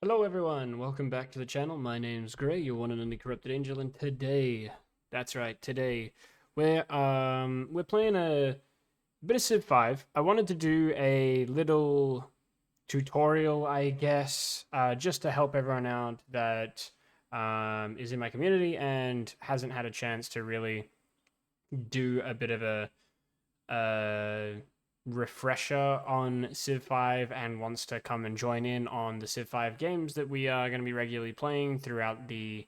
Hello everyone, welcome back to the channel. My name's Gray, your one and only corrupted angel, and today, that's right, today we're playing a bit of Civ 5. I wanted to do a little tutorial, I guess, just to help everyone out that is in my community and hasn't had a chance to really do a bit of a refresher on Civ 5 and wants to come and join in on the Civ 5 games that we are going to be regularly playing throughout the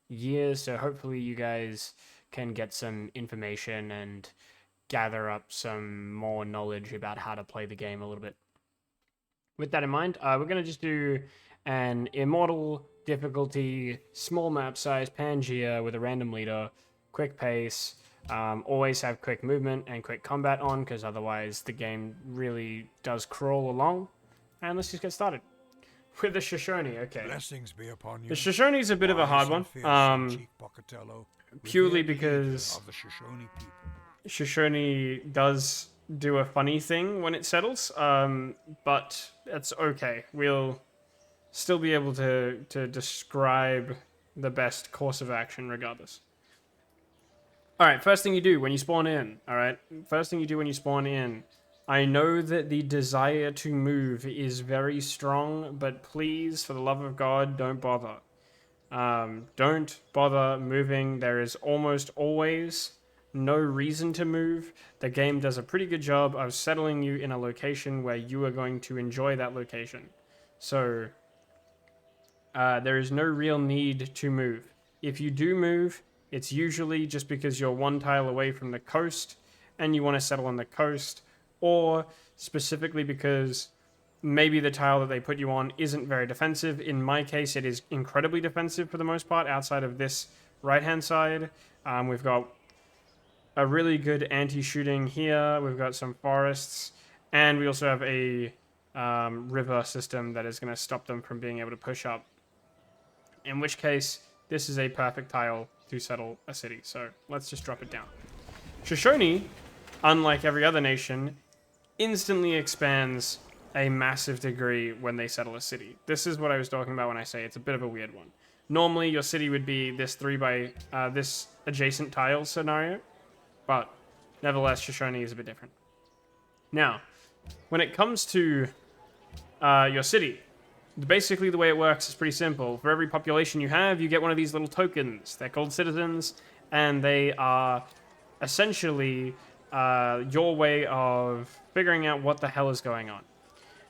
years. So hopefully you guys can get some information and gather up some more knowledge about how to play the game a little bit. With that in mind, we're going to just do an Immortal difficulty, small map size, Pangea with a random leader, quick pace, always have quick movement and quick combat on, because otherwise the game really does crawl along. And let's just get started. With the Shoshone, okay. Blessings be upon you. The Shoshone is a bit of a hard one, purely because of the Shoshone people. Shoshone does do a funny thing when it settles, but it's okay. We'll still be able to describe the best course of action regardless. Alright, first thing you do when you spawn in, alright? First thing you do when you spawn in. I know that the desire to move is very strong, but please, for the love of God, don't bother. Don't bother moving. There is almost always no reason to move. The game does a pretty good job of settling you in a location where you are going to enjoy that location. So, there is no real need to move. If you do move, it's usually just because you're one tile away from the coast and you want to settle on the coast, or specifically because maybe the tile that they put you on isn't very defensive. In my case, it is incredibly defensive for the most part, outside of this right-hand side. We've got a really good anti-shooting here. We've got some forests, and we also have a river system that is going to stop them from being able to push up. In which case, this is a perfect tile to settle a city. So let's just drop it down. Shoshone, unlike every other nation, instantly expands a massive degree when they settle a city. This is what I was talking about when I say it's a bit of a weird one. Normally, your city would be this this adjacent tile scenario, but nevertheless, Shoshone is a bit different. Now, when it comes to your city, basically the way it works is pretty simple. For every population you have, you get one of these little tokens. They're called citizens, and they are essentially your way of figuring out what the hell is going on.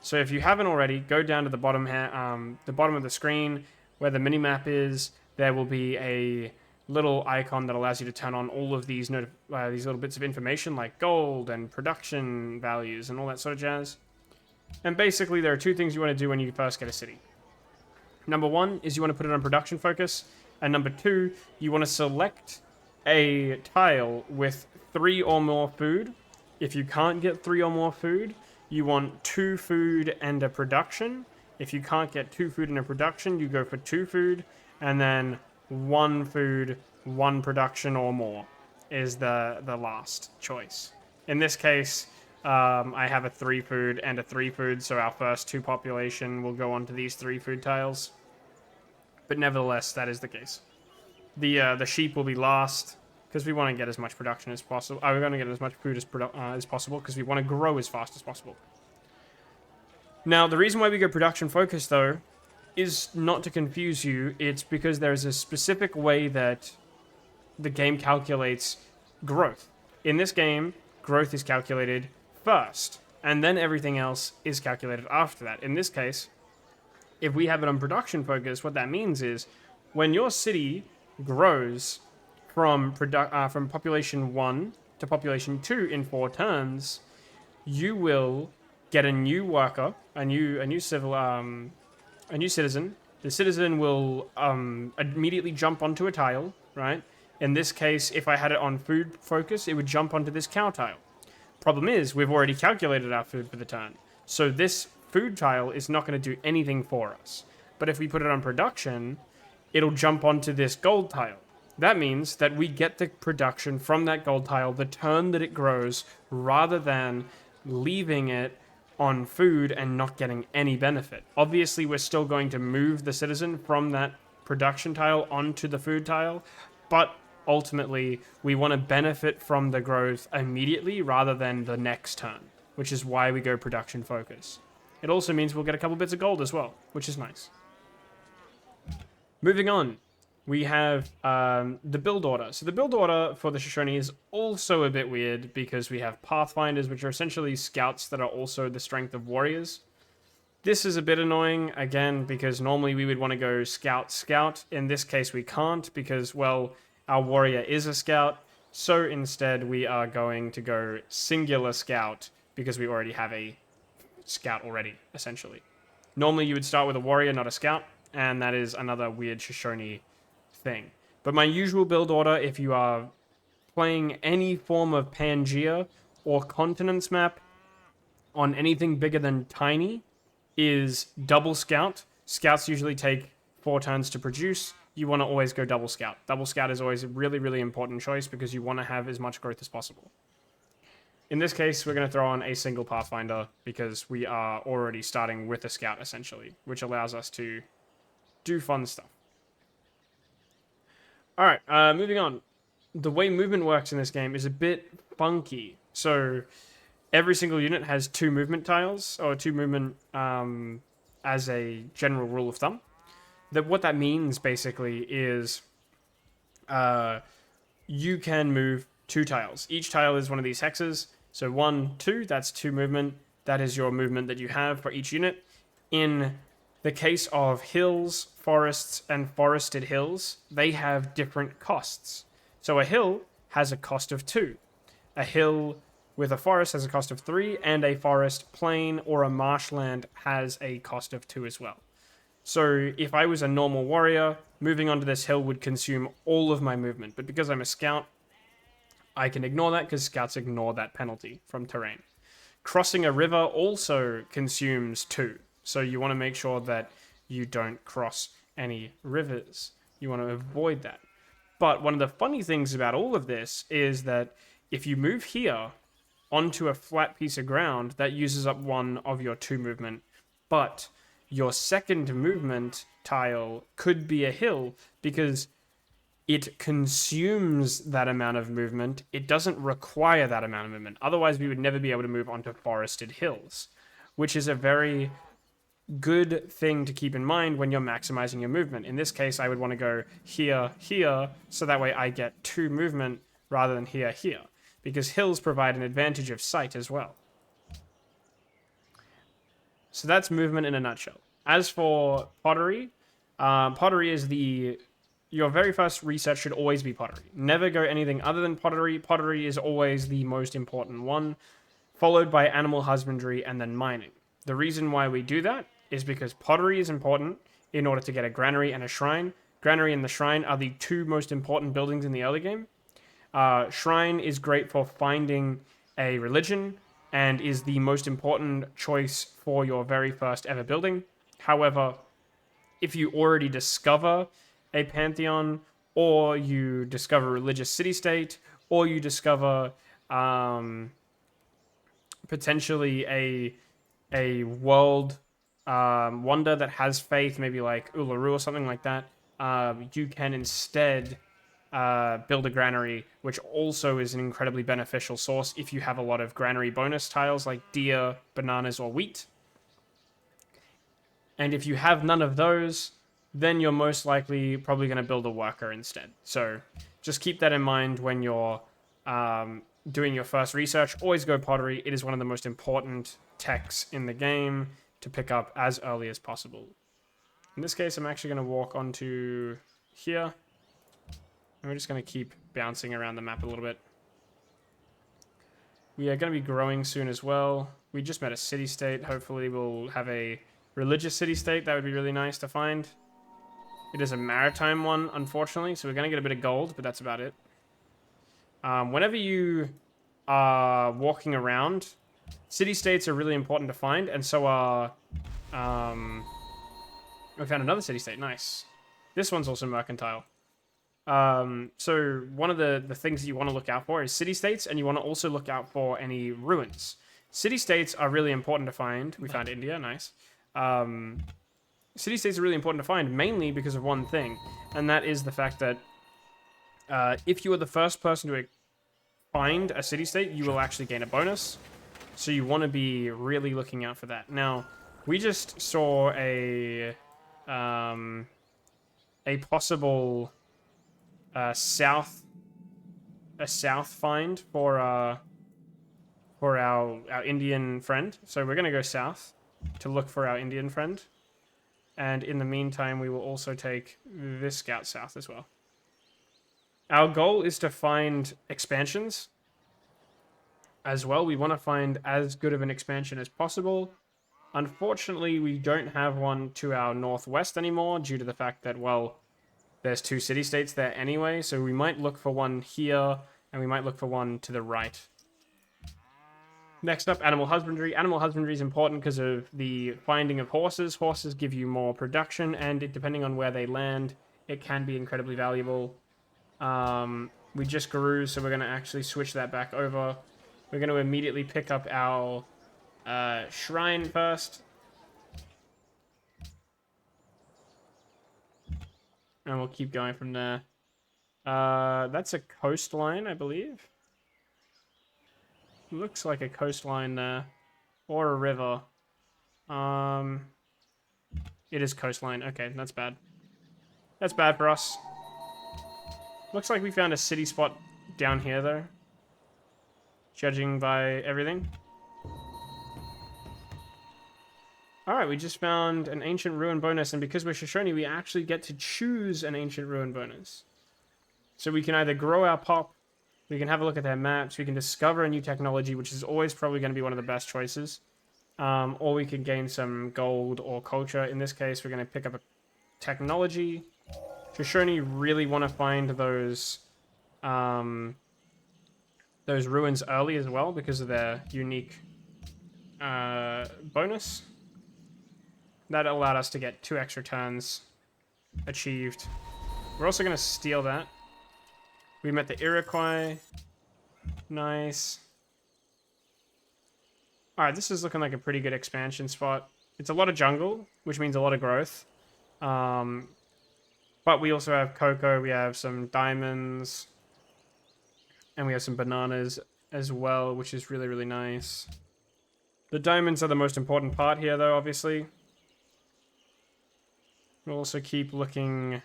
So if you haven't already, go down to the bottom of the screen where the minimap is. There will be a little icon that allows you to turn on all of these little bits of information like gold and production values and all that sort of jazz. And basically, there are two things you want to do when you first get a city. Number one is you want to put it on production focus, and number two, you want to select a tile with 3 or more food. If you can't get 3 or more food, you want 2 food and a production. If you can't get 2 food and a production, you go for 2 food, and then 1 food, 1 production or more is the last choice. In this case, I have a 3 food and a 3 food, so our first 2 population will go onto these 3 food tiles. But nevertheless, that is the case. The sheep will be last, because we want to get as much production as possible. We're going to get as much food as possible, because we want to grow as fast as possible. Now, the reason why we go production focused, though, is not to confuse you. It's because there's a specific way that the game calculates growth. In this game, growth is calculated first, and then everything else is calculated after that. In this case, if we have it on production focus, what that means is when your city grows from population 1 to population 2 in 4 turns, you will get a new worker, a new citizen. The citizen will immediately jump onto a tile, right? In this case, if I had it on food focus, it would jump onto this cow tile. Problem is, we've already calculated our food for the turn. So this food tile is not going to do anything for us. But if we put it on production, it'll jump onto this gold tile. That means that we get the production from that gold tile the turn that it grows, rather than leaving it on food and not getting any benefit. Obviously, we're still going to move the citizen from that production tile onto the food tile, but ultimately, we want to benefit from the growth immediately rather than the next turn, which is why we go production focus. It also means we'll get a couple bits of gold as well, which is nice. Moving on, we have the build order. So the build order for the Shoshone is also a bit weird because we have Pathfinders, which are essentially scouts that are also the strength of warriors. This is a bit annoying, again, because normally we would want to go scout, scout. In this case, we can't because, well, our warrior is a scout. So instead, we are going to go singular scout because we already have a scout already, essentially. Normally, you would start with a warrior, not a scout, and that is another weird Shoshone thing. But my usual build order, if you are playing any form of Pangea or continents map on anything bigger than tiny, is double scout. Scouts usually take 4 turns to produce. You want to always go double scout. Double scout is always a really, really important choice because you want to have as much growth as possible. In this case, we're going to throw on a single Pathfinder because we are already starting with a scout, essentially, which allows us to do fun stuff. Alright, moving on. The way movement works in this game is a bit funky. So, every single unit has 2 movement tiles, or 2 movement as a general rule of thumb. What that means, basically, is you can move 2 tiles. Each tile is one of these hexes. So 1, 2, that's 2 movement. That is your movement that you have for each unit. In the case of hills, forests, and forested hills, they have different costs. So a hill has a cost of 2. A hill with a forest has a cost of 3, and a forest, plain, or a marshland has a cost of 2 as well. So if I was a normal warrior, moving onto this hill would consume all of my movement. But because I'm a scout, I can ignore that because scouts ignore that penalty from terrain. Crossing a river also consumes 2. So you want to make sure that you don't cross any rivers. You want to avoid that. But one of the funny things about all of this is that if you move here onto a flat piece of ground, that uses up 1 of your 2 movement. But your second movement tile could be a hill because it consumes that amount of movement. It doesn't require that amount of movement. Otherwise, we would never be able to move onto forested hills, which is a very good thing to keep in mind when you're maximizing your movement. In this case, I would want to go here, here, so that way I get 2 movement rather than here, here, because hills provide an advantage of sight as well. So that's movement in a nutshell. As for pottery, pottery is your very first research should always be pottery. Never go anything other than pottery. Pottery is always the most important one, followed by animal husbandry and then mining. The reason why we do that is because pottery is important in order to get a granary and a shrine. Granary and the shrine are the 2 most important buildings in the early game. Shrine is great for finding a religion and is the most important choice for your very first ever building. However, if you already discover a pantheon, or you discover a religious city-state, or you discover potentially a world wonder that has faith, maybe like Uluru or something like that, you can instead build a granary, which also is an incredibly beneficial source if you have a lot of granary bonus tiles like deer, bananas, or wheat. And if you have none of those, then you're most likely probably going to build a worker instead. So just keep that in mind when you're doing your first research. Always go pottery. It is one of the most important techs in the game to pick up as early as possible. In this case, I'm actually going to walk onto here. And we're just going to keep bouncing around the map a little bit. We are going to be growing soon as well. We just met a city-state. Hopefully we'll have a religious city-state. That would be really nice to find. It is a maritime one, unfortunately, so we're going to get a bit of gold, but that's about it. Whenever you are walking around, city-states are really important to find, and so are... we found another city-state, nice. This one's also mercantile. So one of the things that you want to look out for is city-states, and you want to also look out for any ruins. City-states are really important to find. We found India, nice. City-states are really important to find, mainly because of one thing, and that is the fact that if you are the first person to find a city-state, you will actually gain a bonus. So you want to be really looking out for that. Now, we just saw a possible south find for our Indian friend. So we're gonna go south to look for our Indian friend, and in the meantime, we will also take this scout south as well. Our goal is to find expansions as well. We want to find as good of an expansion as possible. Unfortunately, we don't have one to our northwest anymore due to the fact that, well, there's 2 city-states there anyway, so we might look for one here, and we might look for one to the right. Next up, animal husbandry. Animal husbandry is important because of the finding of horses. Horses give you more production, and depending on where they land, it can be incredibly valuable. We just grew, so we're going to actually switch that back over. We're going to immediately pick up our shrine first. And we'll keep going from there. That's a coastline, I believe. Looks like a coastline there. Or a river. It is coastline. Okay, that's bad. That's bad for us. Looks like we found a city spot down here, though. Judging by everything. Alright, we just found an ancient ruin bonus, and because we're Shoshone, we actually get to choose an ancient ruin bonus. So we can either grow our pop, we can have a look at their maps, we can discover a new technology, which is always probably going to be one of the best choices. Or we can gain some gold or culture. In this case, we're going to pick up a technology. Shoshone really want to find those ruins early as well because of their unique bonus. That allowed us to get 2 extra turns achieved. We're also going to steal that. We met the Iroquois. Nice. Alright, this is looking like a pretty good expansion spot. It's a lot of jungle, which means a lot of growth. But we also have cocoa, we have some diamonds, and we have some bananas as well, which is really, really nice. The diamonds are the most important part here, though, obviously. We'll also keep looking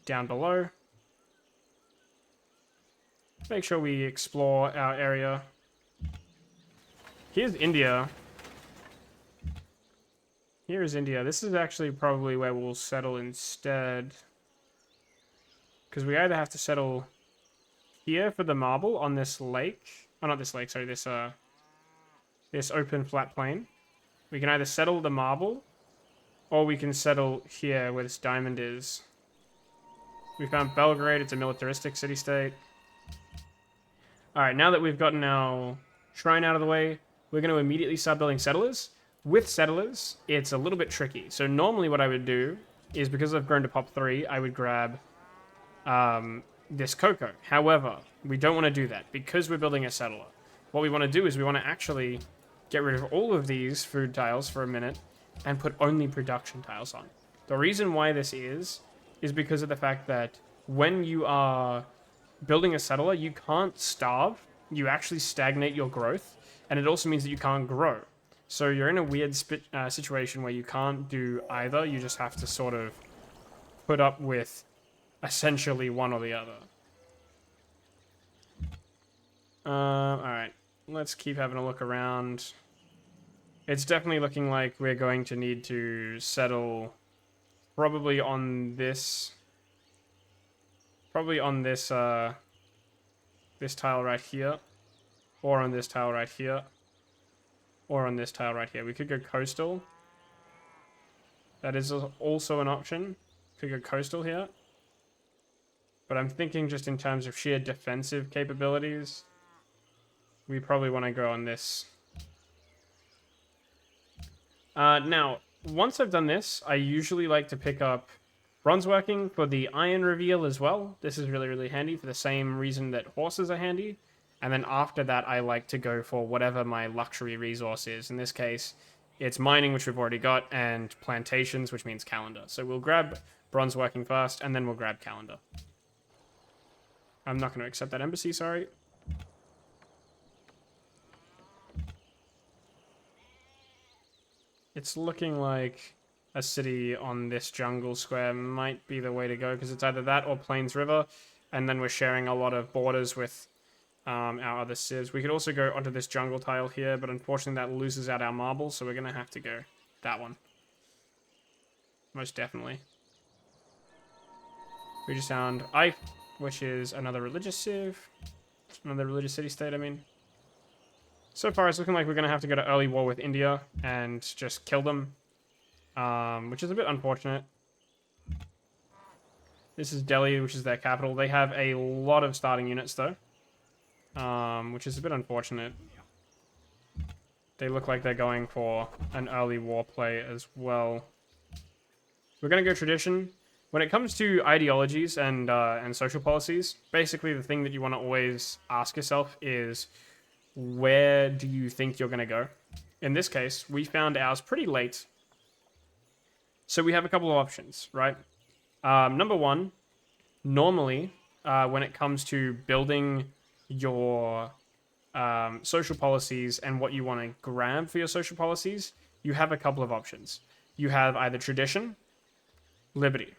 down below. Make sure we explore our area. Here's India. Here is India. This is actually probably where we'll settle instead. Because we either have to settle here for the marble on this lake. Oh, not this lake, sorry, this open flat plain. We can either settle the marble, or we can settle here where this diamond is. We found Belgrade. It's a militaristic city-state. Alright, now that we've gotten our shrine out of the way, we're going to immediately start building settlers. With settlers, it's a little bit tricky. So normally what I would do is, because I've grown to pop 3, I would grab this cocoa. However, we don't want to do that because we're building a settler. What we want to do is we want to actually get rid of all of these food tiles for a minute and put only production tiles on. The reason why this is because of the fact that when you are building a settler, you can't starve. You actually stagnate your growth, and it also means that you can't grow. So you're in a weird situation where you can't do either. You just have to sort of put up with essentially one or the other. Alright, let's keep having a look around. It's definitely looking like we're going to need to settle probably on this this tile right here, or on this tile right here, or on this tile right here. We could go coastal. That is also an option. Could go coastal here. But I'm thinking just in terms of sheer defensive capabilities, we probably want to go on this. Now, once I've done this, I usually like to pick up bronze working for the iron reveal as well. This is really, really handy for the same reason that horses are handy. And then after that, I like to go for whatever my luxury resource is. In this case, it's mining, which we've already got, and plantations, which means calendar. So we'll grab bronze working first, and then we'll grab calendar. I'm not going to accept that embassy, sorry. It's looking like a city on this jungle square might be the way to go, because it's either that or Plains River, and then we're sharing a lot of borders with our other civs. We could also go onto this jungle tile here, but unfortunately that loses out our marble, so we're going to have to go that one. Most definitely. Regis Sound Ife, which is another religious civ. Another religious city-state, I mean. So far, it's looking like we're going to have to go to early war with India and just kill them, which is a bit unfortunate. This is Delhi, which is their capital. They have a lot of starting units, though, which is a bit unfortunate. They look like they're going for an early war play as well. We're going to go tradition. When it comes to ideologies and social policies, basically the thing that you want to always ask yourself is, where do you think you're going to go? In this case, we found ours pretty late. So we have a couple of options, right? Number one, normally, when it comes to building your social policies and what you want to grab for your social policies, you have a couple of options. You have either tradition, liberty.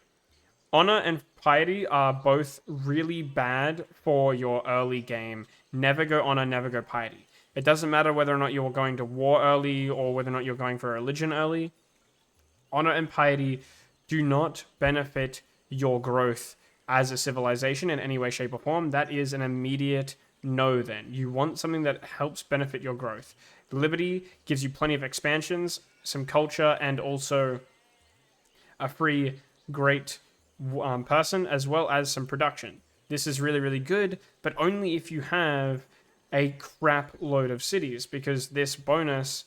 Honor and piety are both really bad for your early game. Never go honor, never go piety. It doesn't matter whether or not you're going to war early or whether or not you're going for religion early. Honor and piety do not benefit your growth as a civilization in any way, shape, or form. That is an immediate no then. You want something that helps benefit your growth. Liberty gives you plenty of expansions, some culture, and also a free, great person, as well as some production. This is really, really good, but only if you have a crap load of cities, because this bonus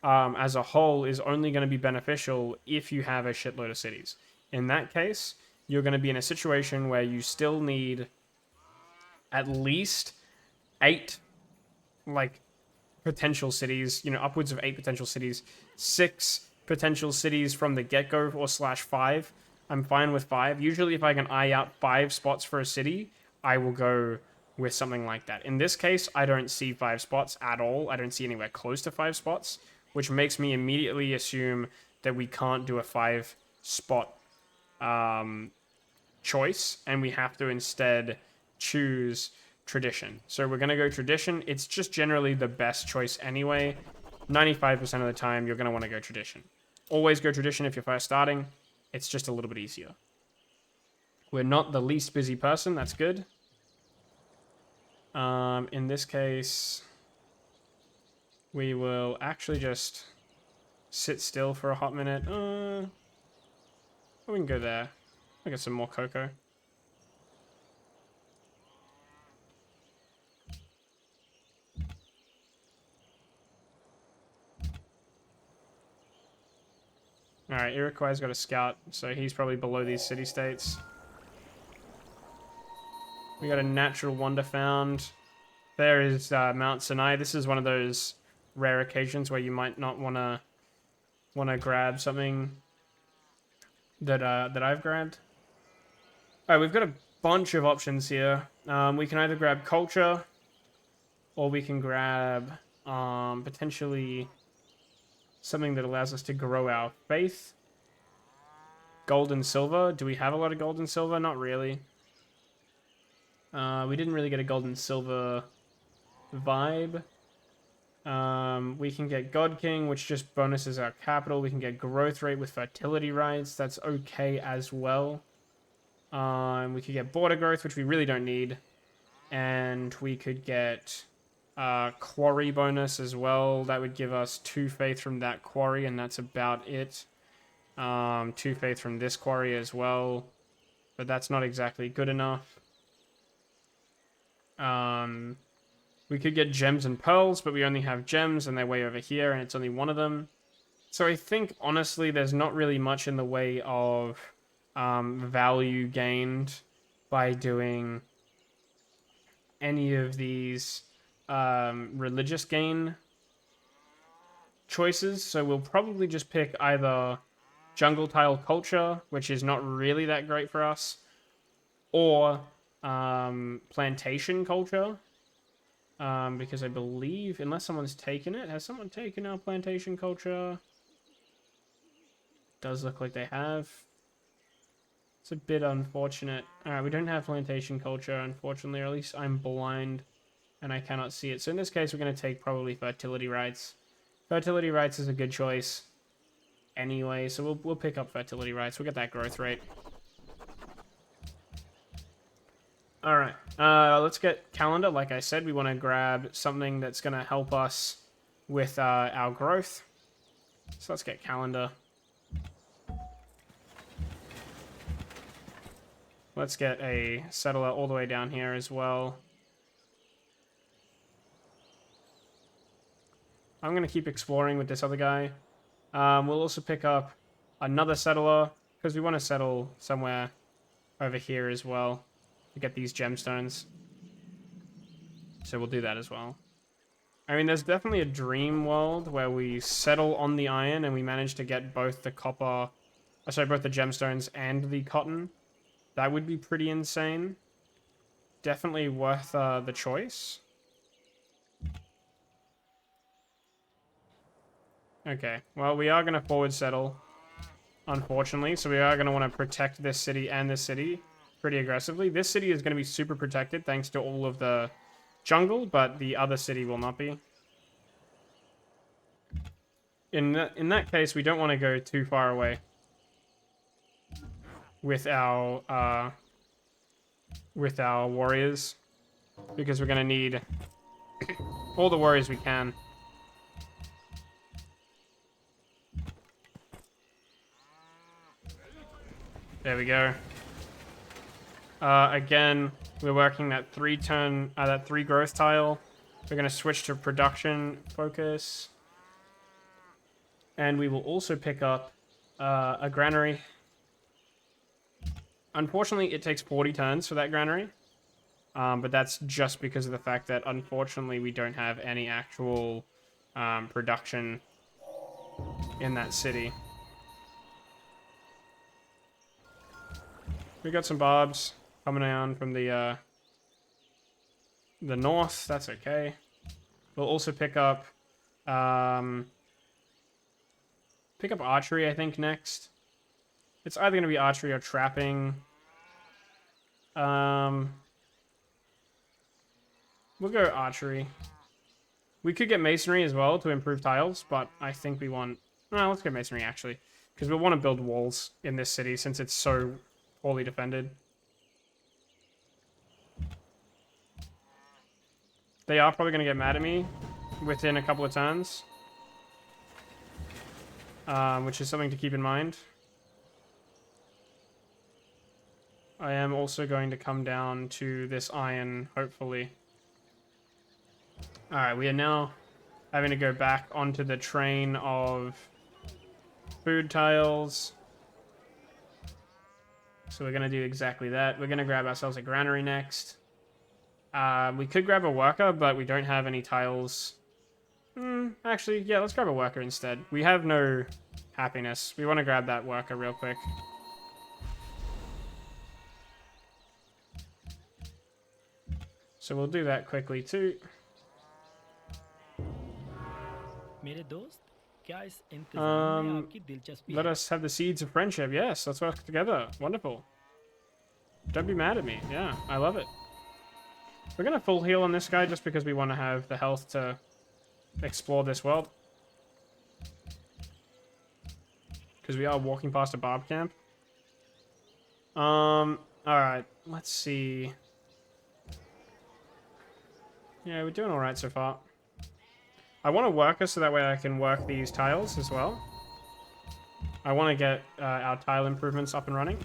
as a whole is only going to be beneficial if you have a shitload of cities. In that case, you're going to be in a situation where you still need at least 8 potential cities, upwards of 8 potential cities, 6 potential cities from the get-go, or /5. I'm fine with 5. Usually if I can eye out 5 spots for a city, I will go with something like that. In this case, I don't see 5 spots at all. I don't see anywhere close to 5 spots, which makes me immediately assume that we can't do a 5 spot choice, and we have to instead choose tradition. So we're going to go tradition. It's just generally the best choice anyway. 95% of the time, you're going to want to go tradition. Always go tradition if you're first starting. It's just a little bit easier. We're not the least busy person. That's good. In this case, we will actually just sit still for a hot minute. We can go there. I'll get some more cocoa. Alright, Iroquois got a scout, so he's probably below these city-states. We got a natural wonder found. There is Mount Sinai. This is one of those rare occasions where you might not want to grab something that I've grabbed. Alright, we've got a bunch of options here. We can either grab culture, or we can grab potentially something that allows us to grow our faith. Gold and silver. Do we have a lot of gold and silver? Not really. We didn't really get a gold and silver vibe. We can get God King, which just bonuses our capital. We can get growth rate with fertility rights. That's okay as well. We could get border growth, which we really don't need. And we could get quarry bonus as well. That would give us 2 faith from that quarry, and that's about it. 2 faith from this quarry as well, but that's not exactly good enough. We could get gems and pearls, but we only have gems, and they're way over here, and it's only one of them. So I think, honestly, there's not really much in the way of value gained by doing any of these religious gain choices, so we'll probably just pick either jungle tile culture, which is not really that great for us, or plantation culture, because I believe, unless someone's taken it, has someone taken our plantation culture? Does look like they have. It's a bit unfortunate. Alright, we don't have plantation culture, unfortunately, or at least I'm blind and I cannot see it. So in this case, we're going to take probably fertility rights. Fertility rights is a good choice anyway, so we'll pick up fertility rights. We'll get that growth rate. Alright, let's get calendar. Like I said, we want to grab something that's going to help us with our growth. So let's get calendar. Let's get a settler all the way down here as well. I'm going to keep exploring with this other guy. We'll also pick up another settler, because we want to settle somewhere over here as well to get these gemstones. So we'll do that as well. I mean, there's definitely a dream world where we settle on the iron and we manage to get both the copper, sorry, both the gemstones and the cotton. That would be pretty insane. Definitely worth the choice. Okay, well, we are going to forward settle, unfortunately. So we are going to want to protect this city and this city pretty aggressively. This city is going to be super protected thanks to all of the jungle, but the other city will not be. In that case, we don't want to go too far away with our warriors, because we're going to need all the warriors we can. There we go. Again, we're working that 3 growth tile. We're going to switch to production focus. And we will also pick up a granary. Unfortunately, it takes 40 turns for that granary. But that's just because of the fact that, unfortunately, we don't have any actual production in that city. We got some barbs coming down from the north. That's okay. We'll also pick up archery, I think, next. It's either going to be archery or trapping. We'll go archery. We could get masonry as well to improve tiles, but I think we want... No, let's get masonry, actually. Because we'll want to build walls in this city since it's so poorly defended. They are probably going to get mad at me within a couple of turns. Which is something to keep in mind. I am also going to come down to this iron, hopefully. Alright, we are now having to go back onto the train of food tiles. So we're going to do exactly that. We're going to grab ourselves a granary next. We could grab a worker, but we don't have any tiles. Actually, yeah, let's grab a worker instead. We have no happiness. We want to grab that worker real quick. So we'll do that quickly too. Let us have the seeds of friendship. Yes, let's work together. Wonderful. Don't be mad at me. Yeah, I love it. We're going to full heal on this guy just because we want to have the health to explore this world. Because we are walking past a barb camp. Alright, let's see. Yeah, we're doing alright so far. I want to work us so that way I can work these tiles as well. I want to get our tile improvements up and running.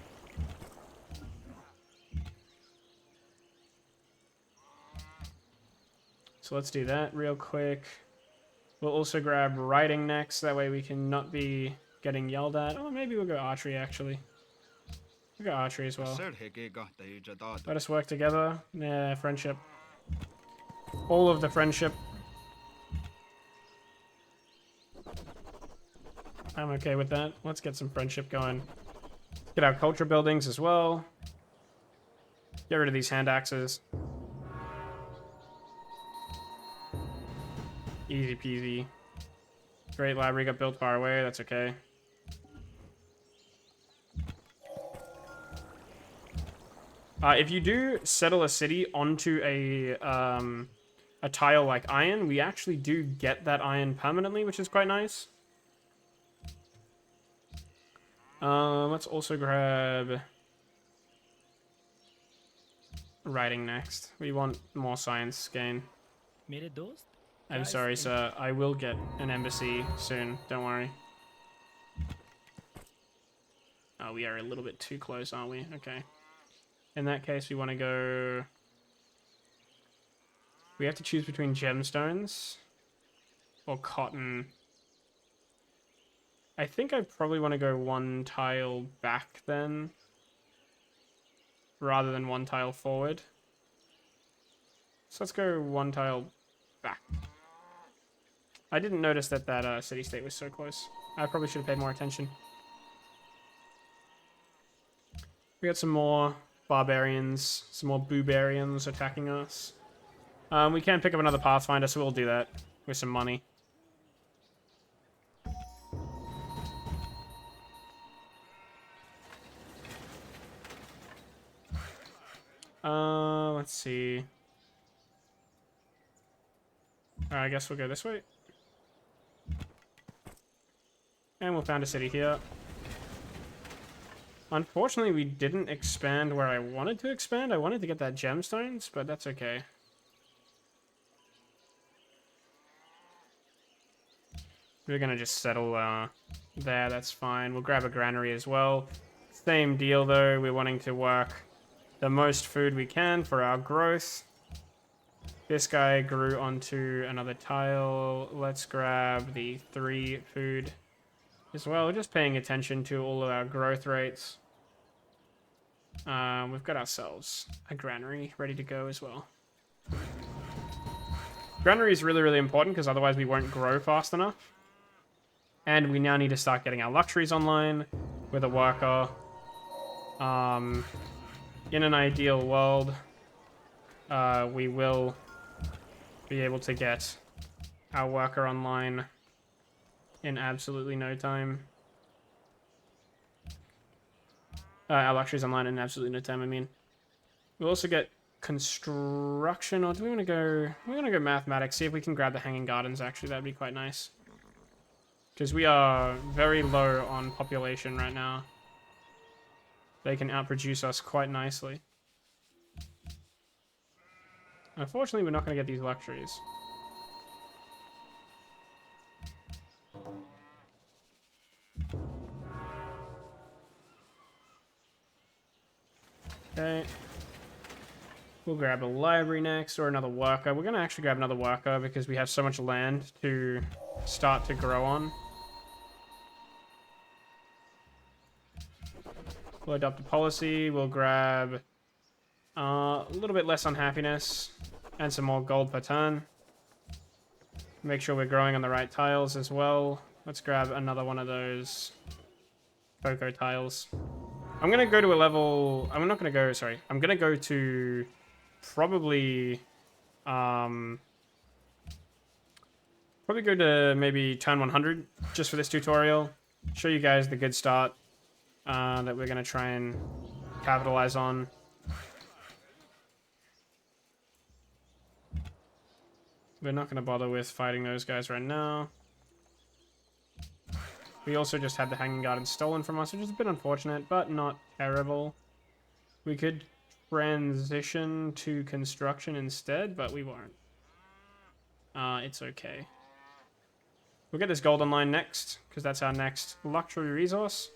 So let's do that real quick. We'll also grab writing next. That way we can not be getting yelled at. Oh, maybe we'll go archery, actually. We'll go archery as well. Let us work together. Yeah, friendship. all of the friendship. I'm okay with that. Let's get some friendship going. Get our culture buildings as well. Get rid of these hand axes. Easy peasy. Great library got built far away. That's okay. If you do settle a city onto a tile like iron, we actually do get that iron permanently, which is quite nice. Let's also grab writing next. We want more science gain. I'm sorry, sir. I will get an embassy soon. Don't worry. Oh, we are a little bit too close, aren't we? Okay. In that case, we want to go... We have to choose between gemstones or cotton. I think I probably want to go one tile back then, rather than one tile forward. So let's go one tile back. I didn't notice that that city-state was so close. I probably should have paid more attention. We got some more barbarians, some more boobarians attacking us. We can pick up another Pathfinder, so we'll do that with some money. Let's see. I guess we'll go this way. And we'll found a city here. Unfortunately, we didn't expand where I wanted to expand. I wanted to get that gemstones, but that's okay. We're gonna just settle there, that's fine. We'll grab a granary as well. Same deal though, we're wanting to work the most food we can for our growth. This guy grew onto another tile. Let's grab the 3 food as well. Just paying attention to all of our growth rates. We've got ourselves a granary ready to go as well. Granary is really, really important because otherwise we won't grow fast enough. And we now need to start getting our luxuries online with a worker. In an ideal world, we will be able to get our worker online in absolutely no time. Our luxuries online in absolutely no time, I mean. We'll also get construction, or do we want to go... We're going to go mathematics, see if we can grab the hanging gardens, actually. That'd be quite nice. Because we are very low on population right now. They can outproduce us quite nicely. Unfortunately, we're not going to get these luxuries. Okay. We'll grab a library next, or another worker. We're going to actually grab another worker because we have so much land to start to grow on. We'll adopt a policy. We'll grab a little bit less unhappiness and some more gold per turn. Make sure we're growing on the right tiles as well. Let's grab another one of those cocoa tiles. I'm going to go to a level... I'm not going to go... Sorry. I'm going to go to probably... probably go to maybe turn 100 just for this tutorial. Show you guys the good start that we're going to try and capitalize on. We're not going to bother with fighting those guys right now. We also just had the Hanging Garden stolen from us, which is a bit unfortunate, but not terrible. We could transition to construction instead, but we won't. It's okay. We'll get this golden line next, because that's our next luxury resource.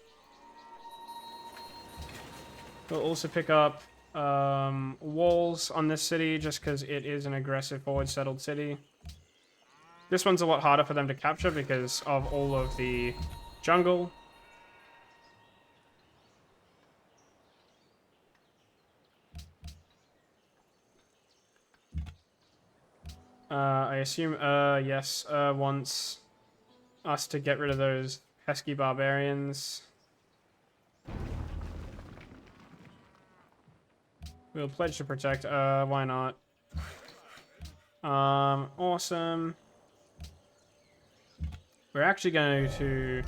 We'll also pick up walls on this city, just because it is an aggressive forward-settled city. This one's a lot harder for them to capture because of all of the jungle. I assume yes, wants us to get rid of those pesky barbarians. We'll pledge to protect. Why not? Awesome. We're actually going to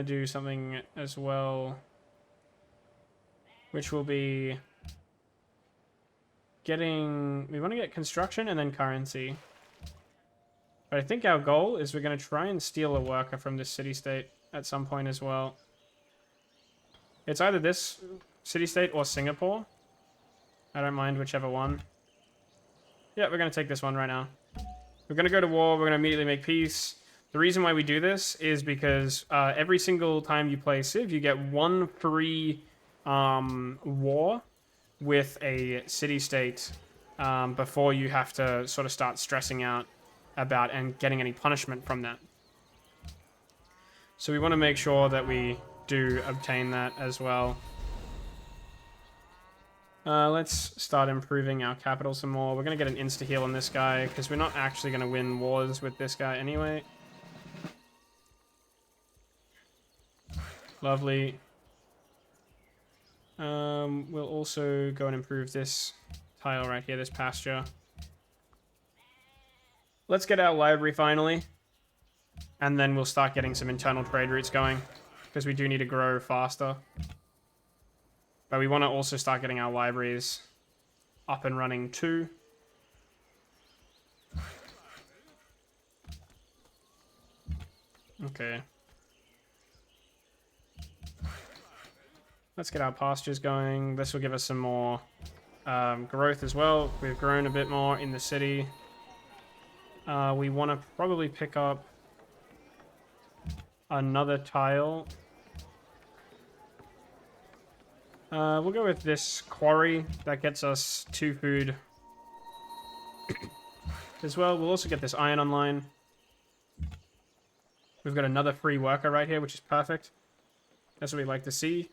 do something as well, which will be getting. We want to get construction and then currency. But I think our goal is we're going to try and steal a worker from this city-state at some point as well. It's either this city-state or Singapore. I don't mind whichever one. Yeah, we're going to take this one right now. We're going to go to war. We're going to immediately make peace. The reason why we do this is because every single time you play Civ, you get one free war with a city-state before you have to sort of start stressing out about and getting any punishment from that. So we want to make sure that we do obtain that as well. Let's start improving our capital some more. We're going to get an insta-heal on this guy, because we're not actually going to win wars with this guy anyway. Lovely. We'll also go and improve this tile right here, this pasture. Let's get our library finally. And then we'll start getting some internal trade routes going, because we do need to grow faster. But we want to also start getting our libraries up and running too. Okay. Let's get our pastures going. This will give us some more growth as well. We've grown a bit more in the city. We want to probably pick up another tile. We'll go with this quarry. That gets us 2 food as well. We'll also get this iron online. We've got another free worker right here, which is perfect. That's what we like to see.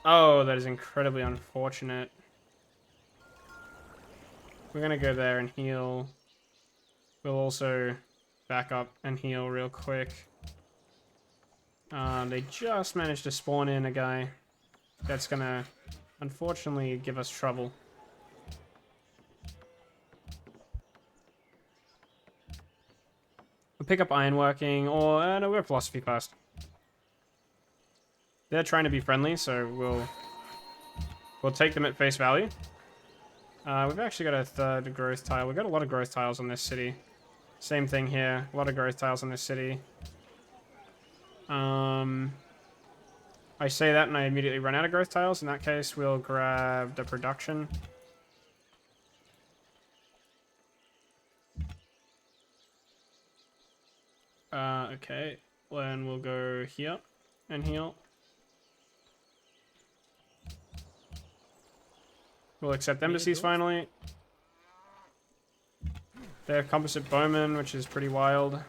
Oh, that is incredibly unfortunate. We're going to go there and heal. We'll also back up and heal real quick. They just managed to spawn in a guy that's going to, unfortunately, give us trouble. We'll pick up ironworking, or no, we're philosophy first. They're trying to be friendly, so we'll take them at face value. We've actually got a third growth tile. We've got a lot of growth tiles on this city. Same thing here. A lot of growth tiles on this city. I say that and I immediately run out of growth tiles. In that case, we'll grab the production. Okay. Then we'll go here and heal. We'll accept embassies finally. They have composite bowmen, which is pretty wild.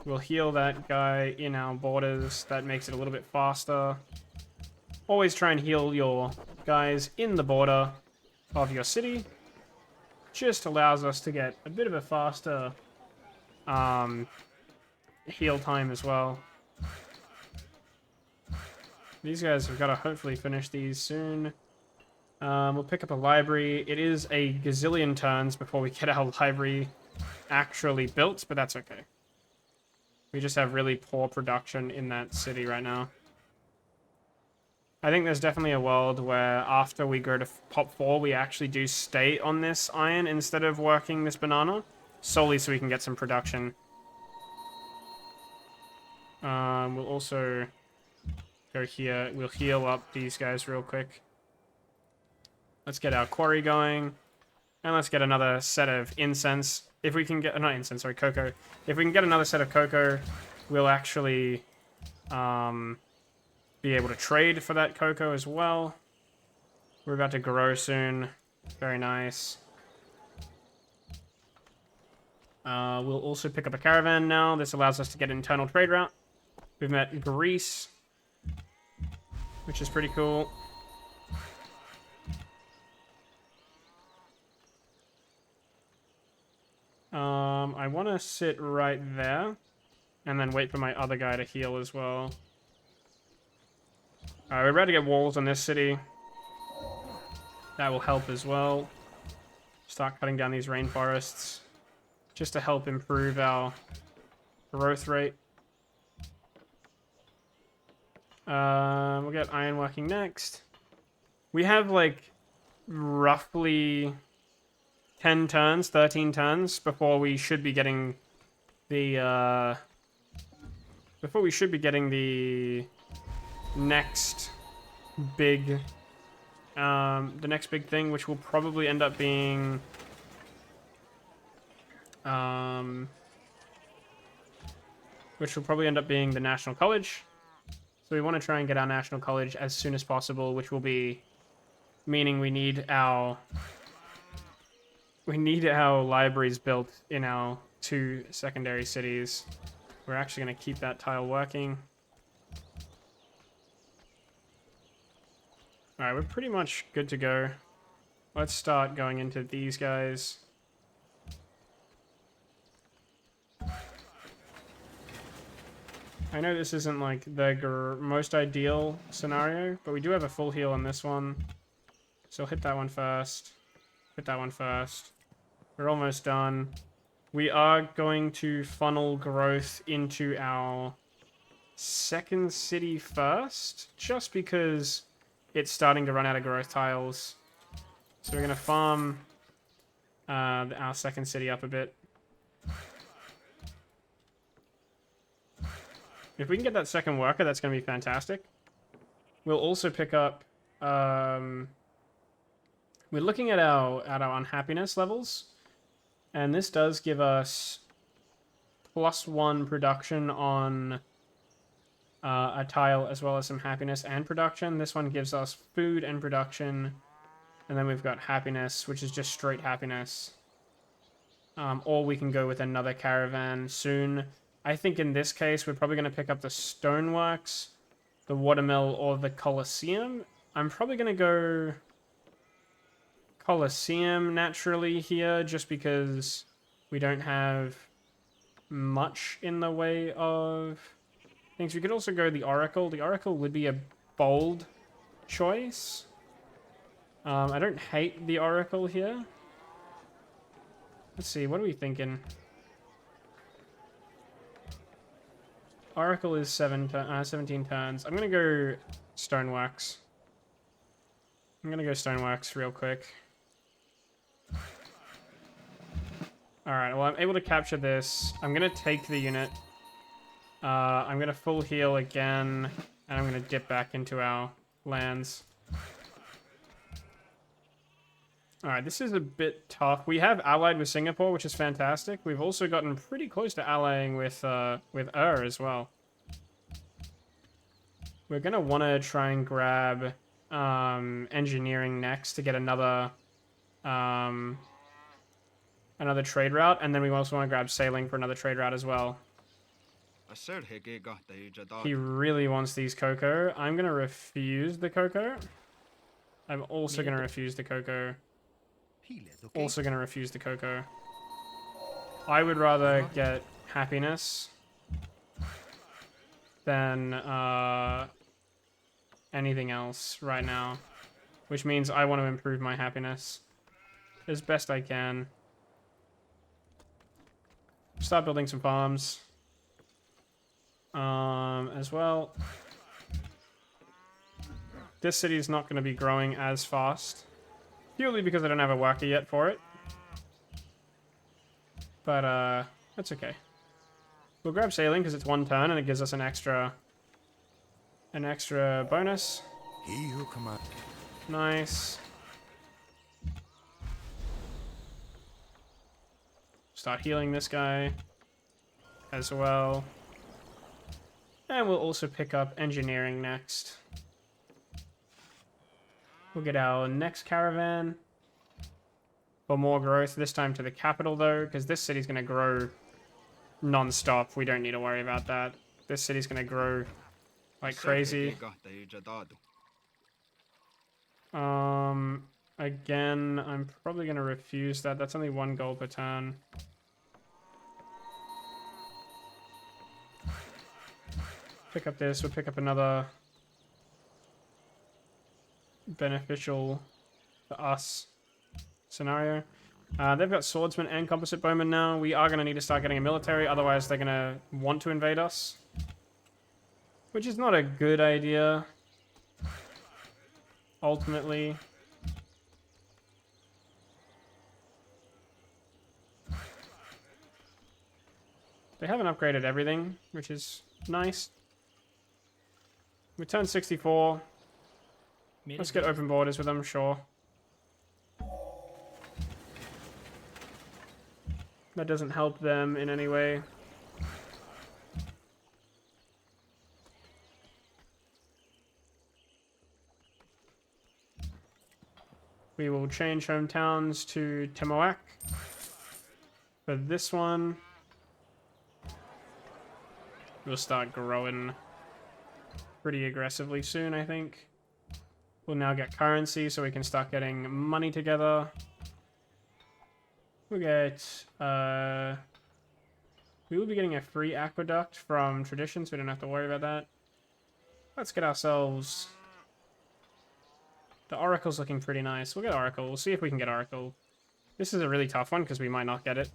We'll heal that guy in our borders. That makes it a little bit faster. Always try and heal your guys in the border of your city. Just allows us to get a bit of a faster heal time as well. These guys have got to hopefully finish these soon. We'll pick up a library. It is a gazillion turns before we get our library actually built, but that's okay. We just have really poor production in that city right now. I think there's definitely a world where after we go to pop 4, we actually do stay on this iron instead of working this banana, solely so we can get some production. We'll also go here. We'll heal up these guys real quick. Let's get our quarry going. And let's get another set of incense. If we can get... not incense, sorry, cocoa. If we can get another set of cocoa, we'll actually be able to trade for that cocoa as well. We're about to grow soon. Very nice. We'll also pick up a caravan now. This allows us to get an internal trade route. We've met Greece, which is pretty cool. I want to sit right there and then wait for my other guy to heal as well. Alright, we're about to get walls on this city. That will help as well. Start cutting down these rainforests just to help improve our growth rate. We'll get ironworking next. We have like roughly 10 turns, 13 turns before we should be getting the next big thing, which will probably end up being the National College. So we want to try and get our National College as soon as possible, which will be meaning we need our libraries built in our 2 secondary cities. We're actually going to keep that tile working. Alright, we're pretty much good to go. Let's start going into these guys. I know this isn't like the most ideal scenario, but we do have a full heal on this one. So I'll hit that one first. Hit that one first. We're almost done. We are going to funnel growth into our second city first, just because it's starting to run out of growth tiles. So we're going to farm our second city up a bit. If we can get that second worker, that's going to be fantastic. We'll also pick up... we're looking at our unhappiness levels. And this does give us +1 production on a tile, as well as some happiness and production. This one gives us food and production. And then we've got happiness, which is just straight happiness. Or we can go with another caravan soon. I think in this case, we're probably going to pick up the stoneworks, the watermill, or the Colosseum. I'm probably going to go Colosseum naturally here, just because we don't have much in the way of things. We could also go the Oracle. The Oracle would be a bold choice. I don't hate the Oracle here. Let's see, what are we thinking? Oracle is 17 turns. I'm going to go Stoneworks. I'm going to go Stoneworks real quick. Alright, well, I'm able to capture this. I'm going to take the unit. I'm going to full heal again, and I'm going to dip back into our lands. Alright, this is a bit tough. We have allied with Singapore, which is fantastic. We've also gotten pretty close to allying with as well. We're going to want to try and grab engineering next to get another trade route, and then we also want to grab sailing for another trade route as well. He really wants these cocoa. I'm going to refuse the cocoa. I'm also going to refuse the cocoa. Also going to refuse the cocoa. I would rather get happiness than anything else right now, which means I want to improve my happiness as best I can. Start building some farms as well. This city is not going to be growing as fast, purely because I don't have a worker yet for it. But that's okay. We'll grab sailing because it's 1 turn and it gives us an extra bonus. Nice. Start healing this guy as well. And we'll also pick up engineering next. We'll get our next caravan for more growth, this time to the capital though, because this city's going to grow non-stop. We don't need to worry about that. this city's gonna grow like crazy. Again, I'm probably gonna refuse that. That's only 1 gold per turn. Pick up this, we'll pick up another beneficial for us scenario. They've got swordsman and composite bowman now. We are going to need to start getting a military, otherwise they're going to want to invade us. Which is not a good idea, ultimately. They haven't upgraded everything, which is nice. We turned 64. Let's get open borders with them, sure. That doesn't help them in any way. We will change hometowns to Timoak for this one. We'll start growing pretty aggressively soon, I think. We'll now get currency so we can start getting money together. We'll get, we will be getting a free aqueduct from traditions. We don't have to worry about that. Let's get ourselves, the Oracle's looking pretty nice. We'll get Oracle. We'll see if we can get Oracle. This is a really tough one because we might not get it.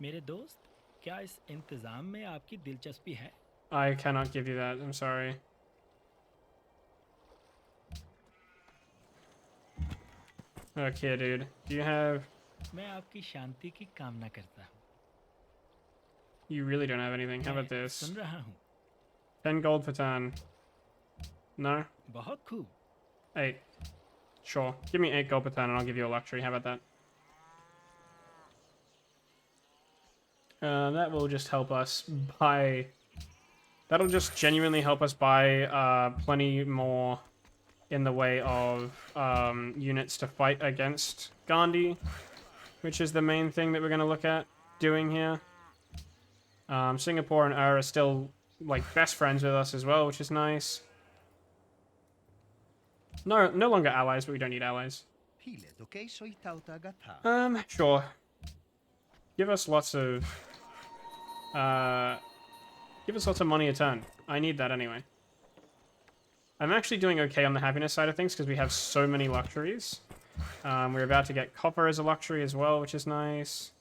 मेरे दोस्त, क्या इस इंतजाम में आपकी दिलचस्पी है? I cannot give you that. I'm sorry. Okay, dude. Do you have... मैं आपकी शांति की कामना करता हूँ. You really don't have anything. How about this? सुन रहा हूँ. 10 gold per turn. No? बहुत खूब. 8. Sure. Give me 8 gold per turn and I'll give you a luxury. How about that? That will just help us buy... That'll just genuinely help us buy plenty more in the way of units to fight against Gandhi, which is the main thing that we're going to look at doing here. Singapore and are still like best friends with us as well, which is nice. No longer allies, but we don't need allies. Sure. Give us lots of money a turn. I need that anyway. I'm actually doing okay on the happiness side of things because we have so many luxuries. We're about to get copper as a luxury as well, which is nice.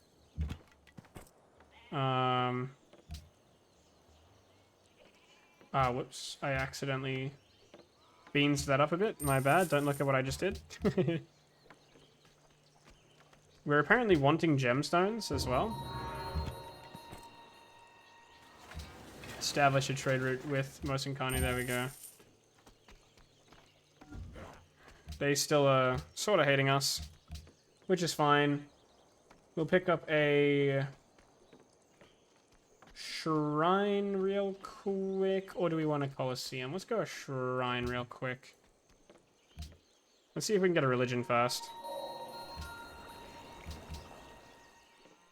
Whoops. I accidentally beans that up a bit. My bad. Don't look at what I just did. We're apparently wanting gemstones as well. Establish a trade route with Mosankani. There we go. They still are sort of hating us, which is fine. We'll pick up a shrine real quick, or do we want a Colosseum? Let's go a shrine real quick. Let's see if we can get a religion first.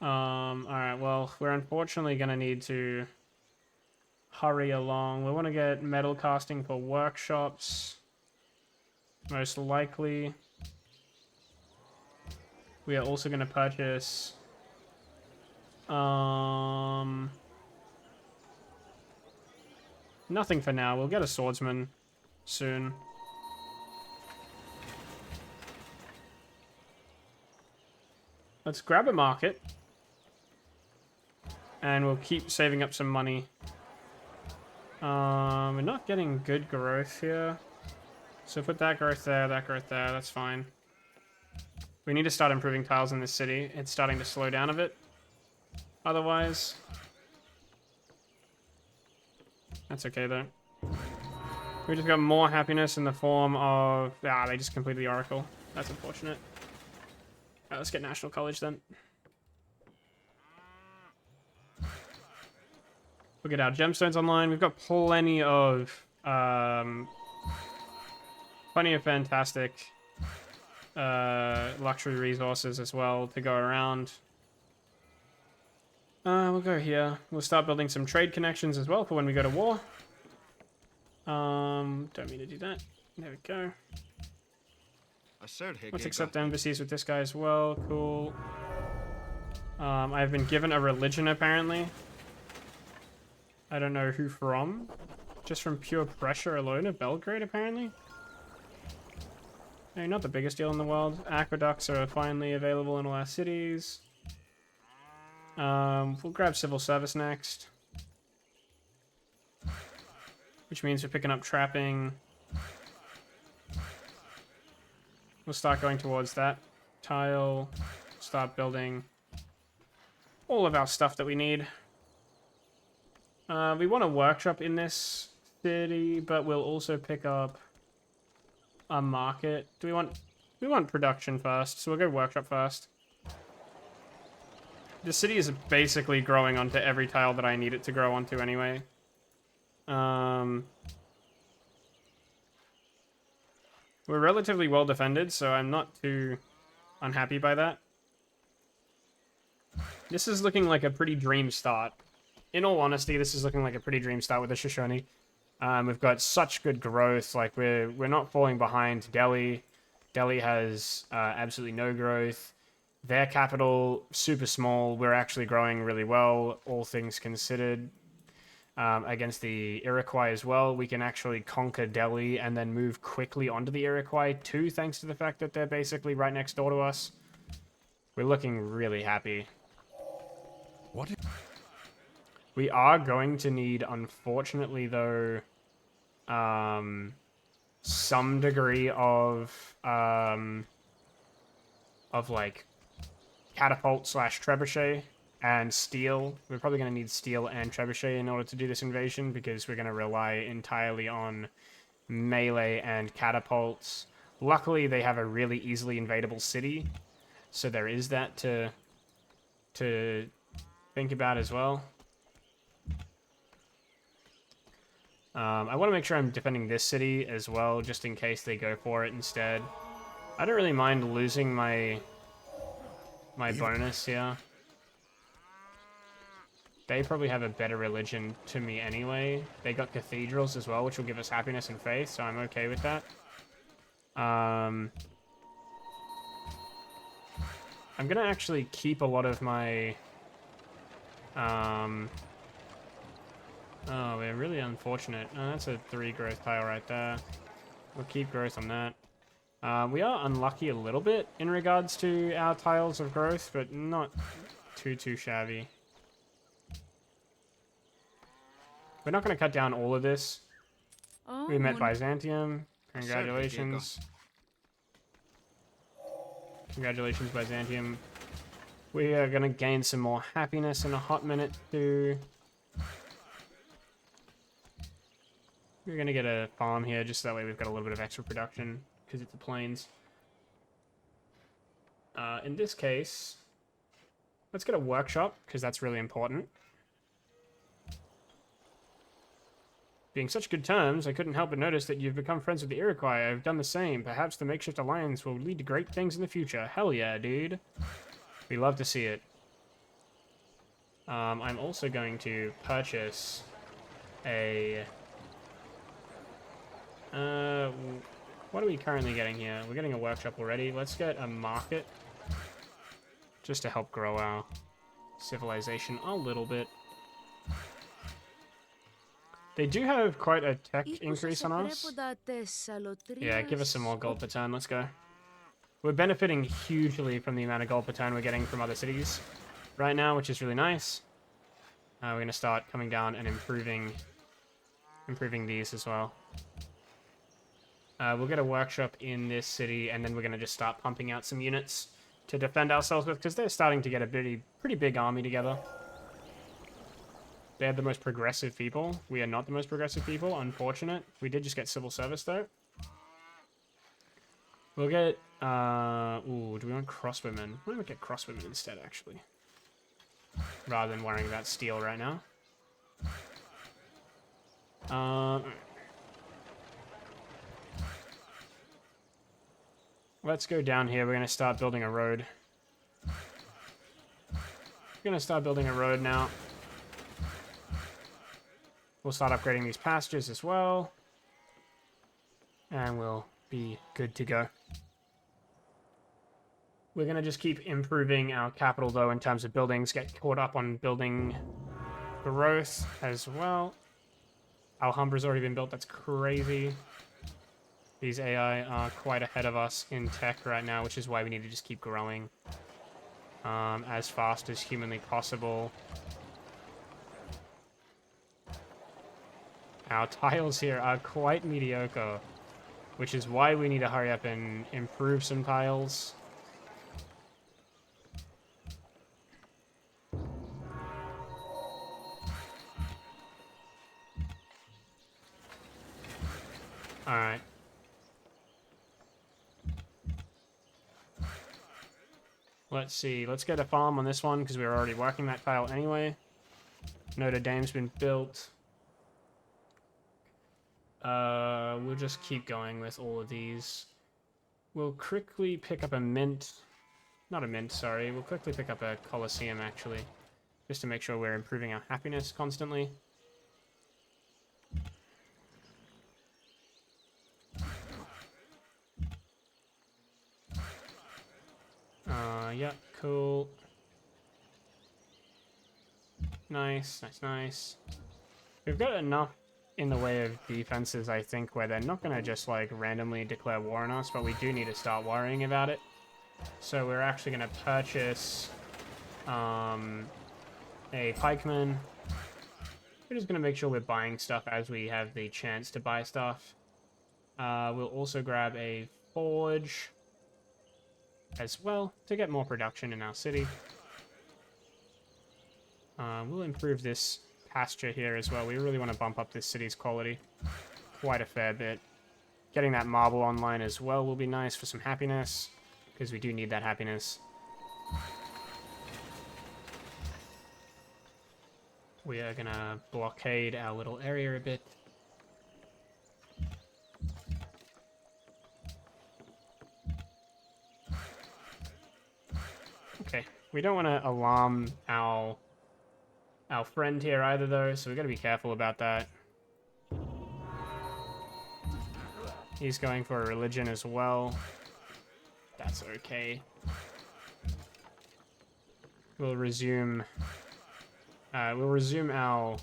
Alright, well, we're unfortunately gonna need to hurry along. We want to get metal casting for workshops. Most likely. We are also going to purchase nothing for now. We'll get a swordsman soon. Let's grab a market. And we'll keep saving up some money. We're not getting good growth here. So put that growth there, that's fine. We need to start improving tiles in this city. It's starting to slow down a bit. Otherwise. That's okay though. We just got more happiness in the form of... they just completed the Oracle. That's unfortunate. Alright, let's get National College then. We'll get our gemstones online. We've got plenty of fantastic luxury resources as well to go around. We'll go here. We'll start building some trade connections as well for when we go to war. Don't mean to do that. There we go. Let's accept embassies with this guy as well. Cool. I've been given a religion, apparently. I don't know who from. Just from pure pressure alone of Belgrade, apparently. Hey, not the biggest deal in the world. Aqueducts are finally available in all our cities. We'll grab civil service next. Which means we're picking up trapping. We'll start going towards that tile. Start building all of our stuff that we need. We want a workshop in this city, but we'll also pick up a market. We want production first, so we'll go workshop first. The city is basically growing onto every tile that I need it to grow onto anyway. We're relatively well defended, so I'm not too unhappy by that. This is looking like a pretty dream start. In all honesty, this is looking like a pretty dream start with the Shoshone. We've got such good growth. Like we're not falling behind Delhi. Delhi has absolutely no growth. Their capital super small. We're actually growing really well, all things considered. Against the Iroquois as well, we can actually conquer Delhi and then move quickly onto the Iroquois too, thanks to the fact that they're basically right next door to us. We're looking really happy. What? We are going to need, unfortunately, though, some degree of like catapult / trebuchet and steel. We're probably going to need steel and trebuchet in order to do this invasion because we're going to rely entirely on melee and catapults. Luckily, they have a really easily invadable city, so there is that to think about as well. I want to make sure I'm defending this city as well, just in case they go for it instead. I don't really mind losing my bonus here. They probably have a better religion to me anyway. They got cathedrals as well, which will give us happiness and faith, so I'm okay with that. I'm gonna actually keep a lot of my... Oh, we're really unfortunate. Oh, that's a 3 growth tile right there. We'll keep growth on that. We are unlucky a little bit in regards to our tiles of growth, but not too shabby. We're not going to cut down all of this. We met Byzantium. Congratulations. Congratulations, Byzantium. We are going to gain some more happiness in a hot minute too. We're going to get a farm here, just so that way we've got a little bit of extra production, because it's the plains. In this case, let's get a workshop, because that's really important. Being such good terms, I couldn't help but notice that you've become friends with the Iroquois. I've done the same. Perhaps the makeshift alliance will lead to great things in the future. Hell yeah, dude. We love to see it. I'm also going to purchase a... what are we currently getting here? We're getting a workshop already. Let's get a market. Just to help grow our civilization a little bit. They do have quite a tech increase on us. Yeah, give us some more gold per turn. Let's go. We're benefiting hugely from the amount of gold per turn we're getting from other cities right now, which is really nice. We're going to start coming down and improving these as well. We'll get a workshop in this city, and then we're going to just start pumping out some units to defend ourselves with, because they're starting to get a pretty big army together. They're the most progressive people. We are not the most progressive people. Unfortunate. We did just get civil service, though. We'll get... ooh, do we want crossbowmen? Why don't we get crossbowmen instead, actually? Rather than worrying about steel right now. Let's go down here. We're going to start building a road. gonna start building a road now. We'll start upgrading these pastures as well. And we'll be good to go. We're going to just keep improving our capital, though, in terms of buildings. Get caught up on building growth as well. Alhambra's already been built. That's crazy. These AI are quite ahead of us in tech right now, which is why we need to just keep growing as fast as humanly possible. Our tiles here are quite mediocre, which is why we need to hurry up and improve some tiles. Alright. Let's see. Let's get a farm on this one, because we were already working that tile anyway. Notre Dame's been built. We'll just keep going with all of these. We'll quickly pick up a mint. Not a mint, sorry. We'll quickly pick up a Colosseum, actually. Just to make sure we're improving our happiness constantly. Yeah, cool. Nice, nice, nice. We've got enough in the way of defenses, I think, where they're not going to just, like, randomly declare war on us, but we do need to start worrying about it. So we're actually going to purchase a pikeman. We're just going to make sure we're buying stuff as we have the chance to buy stuff. We'll also grab a forge as well to get more production in our city. We'll improve this pasture here as well. We really want to bump up this city's quality quite a fair bit. Getting that marble online as well will be nice for some happiness, because we do need that happiness. We are going to blockade our little area a bit. Okay, we don't want to alarm our friend here either, though, so we got to be careful about that. He's going for a religion as well. That's okay. We'll resume our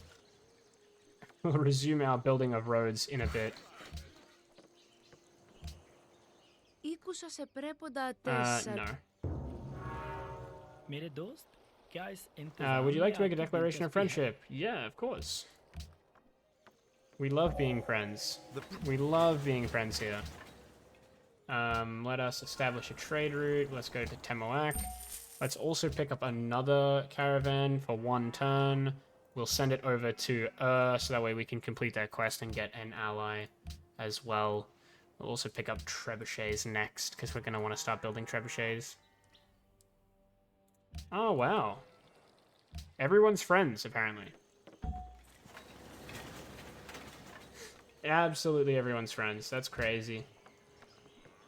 building of roads in a bit. No. मेरे दोस्त, क्या इस Would इंतज़ाम you like में to make a आपकी declaration of दिलचस्पी है? friendship? Yeah, of course. We love being friends. We love being friends here. Let us establish a trade route. Let's go to Temoak. Let's also pick up another caravan for 1 turn. We'll send it over to so that way we can complete that quest and get an ally as well. We'll also pick up trebuchets next, because we're going to want to start building trebuchets. Oh, wow. Everyone's friends, apparently. Absolutely everyone's friends. That's crazy.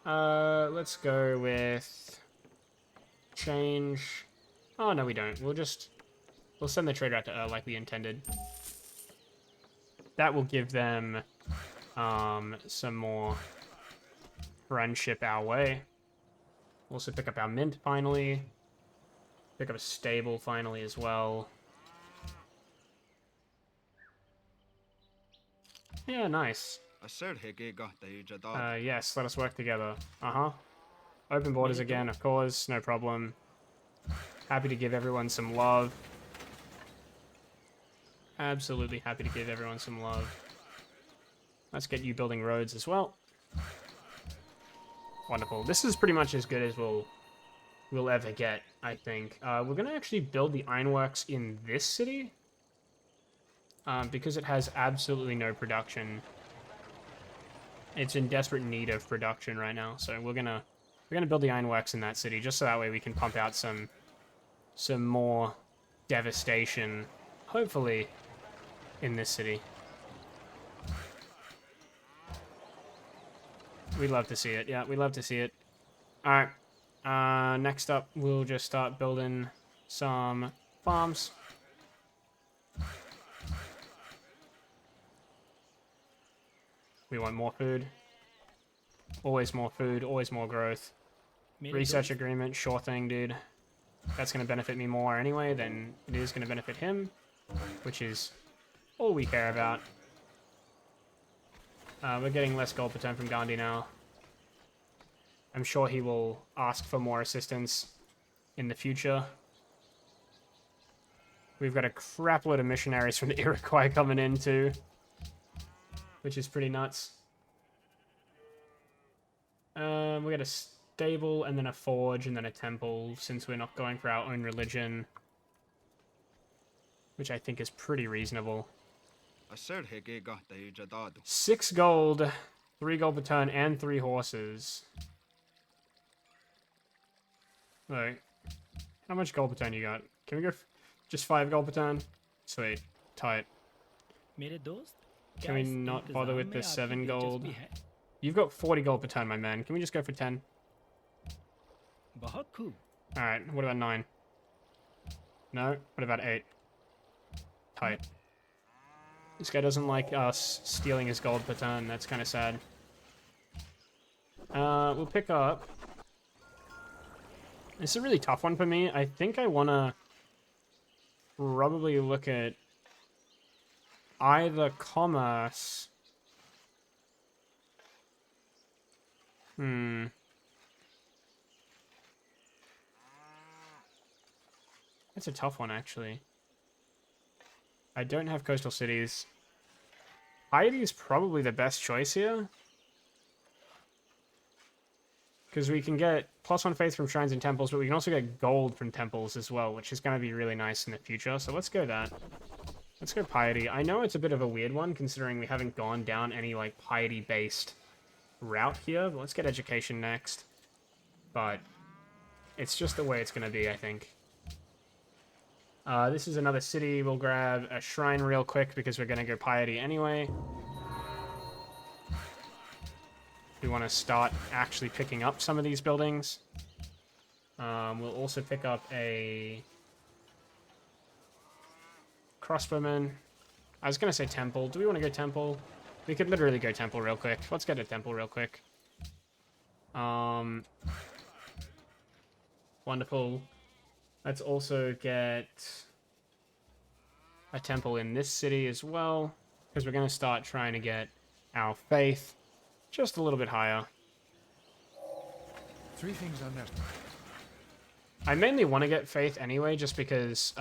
Let's go with change. Oh, no, we don't. We'll send the trader out to like we intended. That will give them some more friendship our way. Also pick up our mint finally. Pick up a stable finally as well. Yeah, nice. Yes, let us work together. Open borders again, of course, no problem. Happy to give everyone some love. Absolutely happy to give everyone some love. Let's get you building roads as well. Wonderful. This is pretty much as good as we'll ever get, I think. We're going to actually build the ironworks in this city. Because it has absolutely no production. It's in desperate need of production right now, so we're gonna build the ironworks in that city, just so that way we can pump out some more devastation, hopefully, in this city. We'd love to see it. Yeah, we'd love to see it. Alright. Next up, we'll just start building some farms. We want more food. Always more food, always more growth. मेरे Research दोस्त agreement, sure thing, dude. That's going to benefit me more anyway than it is going to benefit him, which is all we care about. We're getting less gold per turn from Gandhi now. I'm sure he will ask for more assistance in the future. We've got a crap load of missionaries from the Iroquois coming in too, which is pretty nuts. We got a stable and then a forge and then a temple, since we're not going for our own religion, which I think is pretty reasonable. 6 gold, 3 gold per turn, and 3 horses. Wait, how much gold per turn you got? Can we go just 5 gold per turn? Sweet, tight. मेरे दोस्त Can we क्या इस not bother इंतजाम with में the आपकी 7 gold? दिलचस्पी है? You've got 40 gold per turn, my man. Can we just go for 10? बहुत खूब. Alright, what about 9? No? What about 8? Tight. This guy doesn't like us stealing his gold per turn. That's kind of sad. We'll pick up... This is a really tough one for me. I think I want to probably look at either commerce... That's a tough one, actually. I don't have coastal cities. Piety is probably the best choice here. Because we can get +1 faith from shrines and temples, but we can also get gold from temples as well, which is going to be really nice in the future. So let's go that. Let's go piety. I know it's a bit of a weird one, considering we haven't gone down any, like, piety-based route here. But let's get education next. But it's just the way it's going to be, I think. This is another city. We'll grab a shrine real quick because we're going to go piety anyway. We want to start actually picking up some of these buildings. We'll also pick up a crossbowman. I was going to say temple. Do we want to go temple? We could literally go temple real quick. Let's get a temple real quick. Wonderful. Let's also get a temple in this city as well, because we're going to start trying to get our faith just a little bit higher. 3 things unnecessary. I mainly want to get faith anyway, just because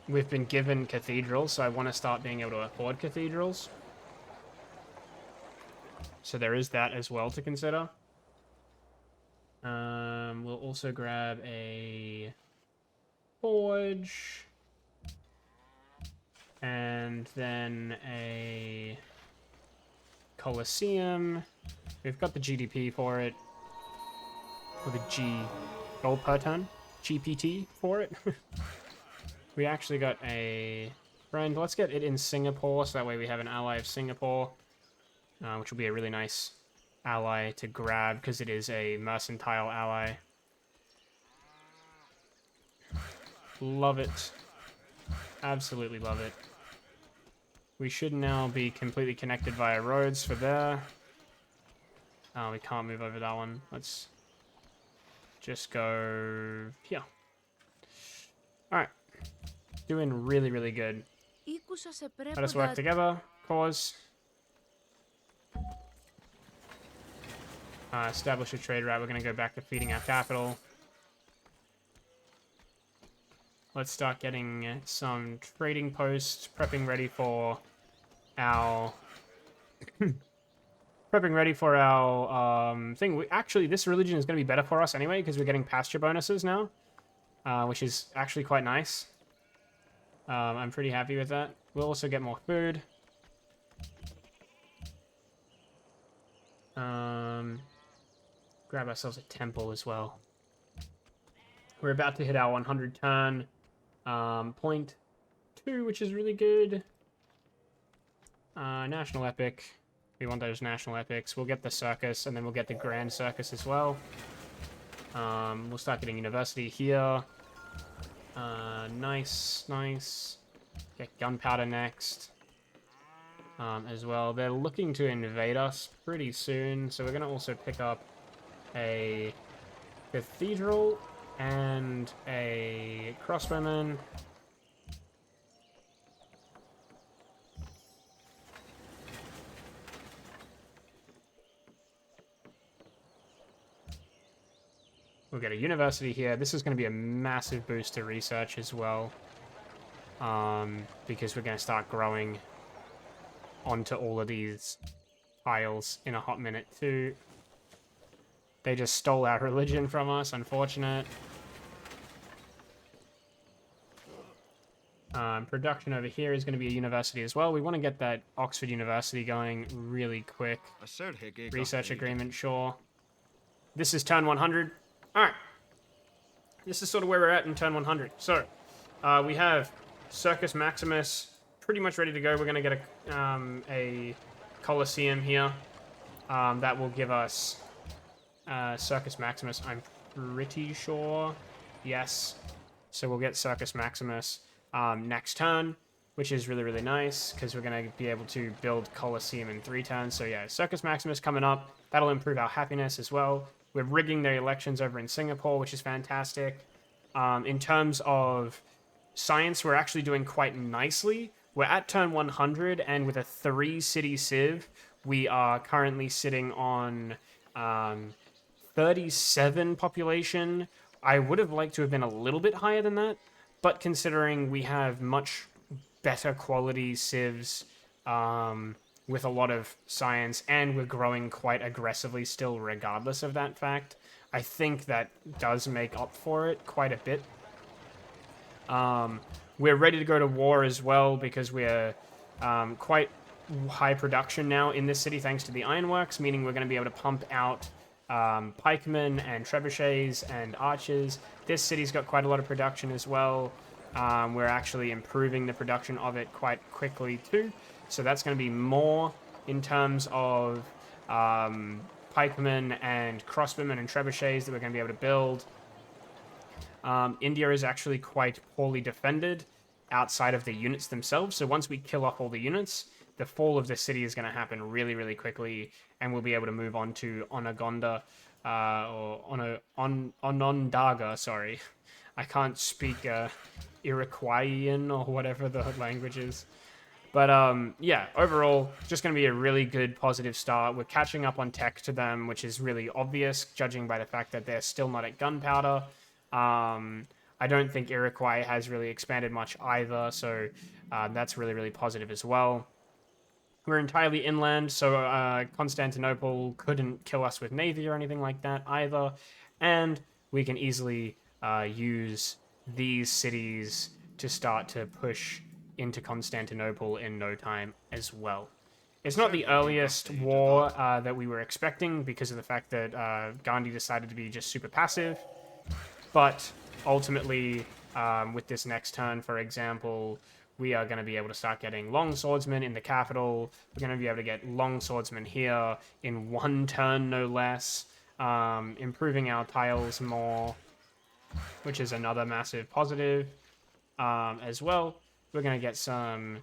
we've been given cathedrals, so I want to start being able to afford cathedrals. So there is that as well to consider. We'll also grab a forge, and then a Colosseum. We've got the GDP for it, or the gold per ton, GPT for it. We actually got a friend. Let's get it in Singapore, so that way we have an ally of Singapore, which will be a really nice ally to grab because it is a mercantile ally. Love it. Absolutely love it. We should now be completely connected via roads for there. We can't move over that one. Let's just go here. Alright. Doing really, really good. Let us work together. Cause. Establish a trade route. We're going to go back to feeding our capital. Let's start getting some trading posts, prepping ready for our thing. Actually, this religion is going to be better for us anyway because we're getting pasture bonuses now, which is actually quite nice. I'm pretty happy with that. We'll also get more food. Grab ourselves a temple as well. We're about to hit our 100 turn point 2, which is really good. National epic. We want those national epics. We'll get the circus, and then we'll get the grand circus as well. We'll start getting university here. Nice, nice. Get gunpowder next. As well. They're looking to invade us pretty soon, so we're going to also pick up a cathedral and a crossbowman. We'll get a university here. This is going to be a massive boost to research as well, because we're going to start growing onto all of these tiles in a hot minute too. They just stole our religion from us, unfortunate. Production over here is going to be a university as well. We want to get that Oxford University going really quick. Research agreement, sure. This is turn 100. Alright. This is sort of where we're at in turn 100. So, we have Circus Maximus pretty much ready to go. We're going to get a Colosseum here. That will give us Circus Maximus, I'm pretty sure. Yes. So we'll get Circus Maximus next turn, which is really, really nice, because we're going to be able to build Colosseum in 3 turns. So yeah, Circus Maximus coming up. That'll improve our happiness as well. We're rigging their elections over in Singapore, which is fantastic. In terms of science, we're actually doing quite nicely. We're at turn 100, and with a 3-city civ, we are currently sitting on 37 population. I would have liked to have been a little bit higher than that, but considering we have much better quality civs with a lot of science, and we're growing quite aggressively still regardless of that fact, I think that does make up for it quite a bit. We're ready to go to war as well, because we're quite high production now in this city thanks to the ironworks, meaning we're going to be able to pump out pikemen and trebuchets and archers. This city's got quite a lot of production as well. We're actually improving the production of it quite quickly too. So that's going to be more in terms of pikemen and crossbowmen and trebuchets that we're going to be able to build. India is actually quite poorly defended outside of the units themselves. So once we kill off all the units, the fall of the city is going to happen really, really quickly, and we'll be able to move on to Onagonda, or Onondaga, sorry. I can't speak Iroquoian or whatever the language is. But yeah, overall, just going to be a really good positive start. We're catching up on tech to them, which is really obvious, judging by the fact that they're still not at gunpowder. I don't think Iroquois has really expanded much either, so that's really, really positive as well. We're entirely inland, so Constantinople couldn't kill us with navy or anything like that either, and we can easily use these cities to start to push into Constantinople in no time as well. It's not the earliest war that we were expecting because of the fact that Gandhi decided to be just super passive, but ultimately, with this next turn, for example, we are going to be able to start getting long swordsmen in the capital. We're going to be able to get long swordsmen here in 1 turn, no less, improving our tiles more, which is another massive positive as well. We're going to get some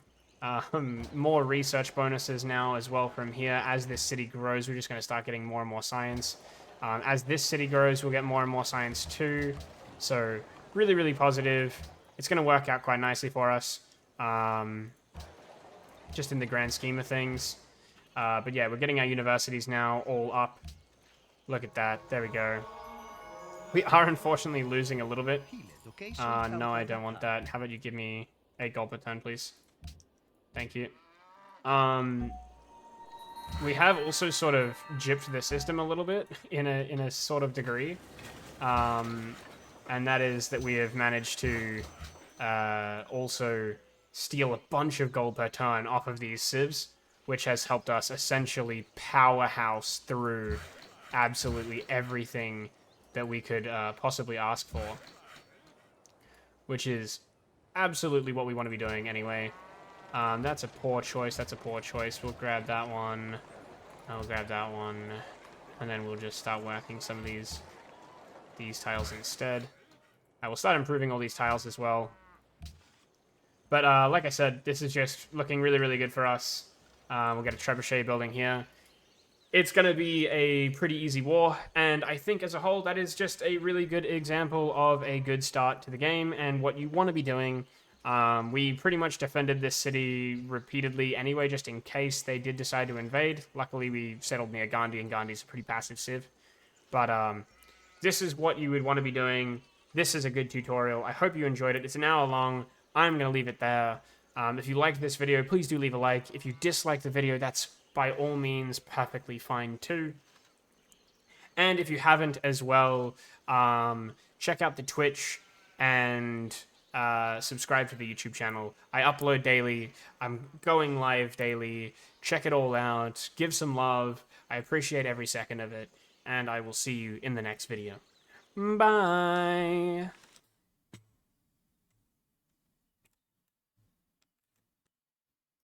more research bonuses now as well from here. As this city grows, we're just going to start getting more and more science. As this city grows, we'll get more and more science too. So really, really positive. It's going to work out quite nicely for us, just in the grand scheme of things. But yeah, we're getting our universities now all up. Look at that. There we go. We are unfortunately losing a little bit. No, I don't want that. How about you give me 8 gold per turn, please? Thank you. We have also sort of gypped the system a little bit in a sort of degree. And that is that we have managed to also steal a bunch of gold per turn off of these civs, which has helped us essentially powerhouse through absolutely everything that we could possibly ask for, which is absolutely what we want to be doing anyway. That's a poor choice. That's a poor choice. We'll grab that one. I'll grab that one. And then we'll just start whacking some of these tiles instead. I will start improving all these tiles as well. But like I said, this is just looking really, really good for us. We'll get a trebuchet building here. It's going to be a pretty easy war, and I think as a whole, that is just a really good example of a good start to the game and what you want to be doing. We pretty much defended this city repeatedly anyway, just in case they did decide to invade. Luckily, we settled near Gandhi, and Gandhi's a pretty passive civ. But this is what you would want to be doing. This is a good tutorial. I hope you enjoyed it. It's an hour long. I'm going to leave it there. If you liked this video, please do leave a like. If you dislike the video, that's by all means perfectly fine too. And if you haven't as well, check out the Twitch and subscribe to the YouTube channel. I upload daily. I'm going live daily. Check it all out. Give some love. I appreciate every second of it. And I will see you in the next video. Bye.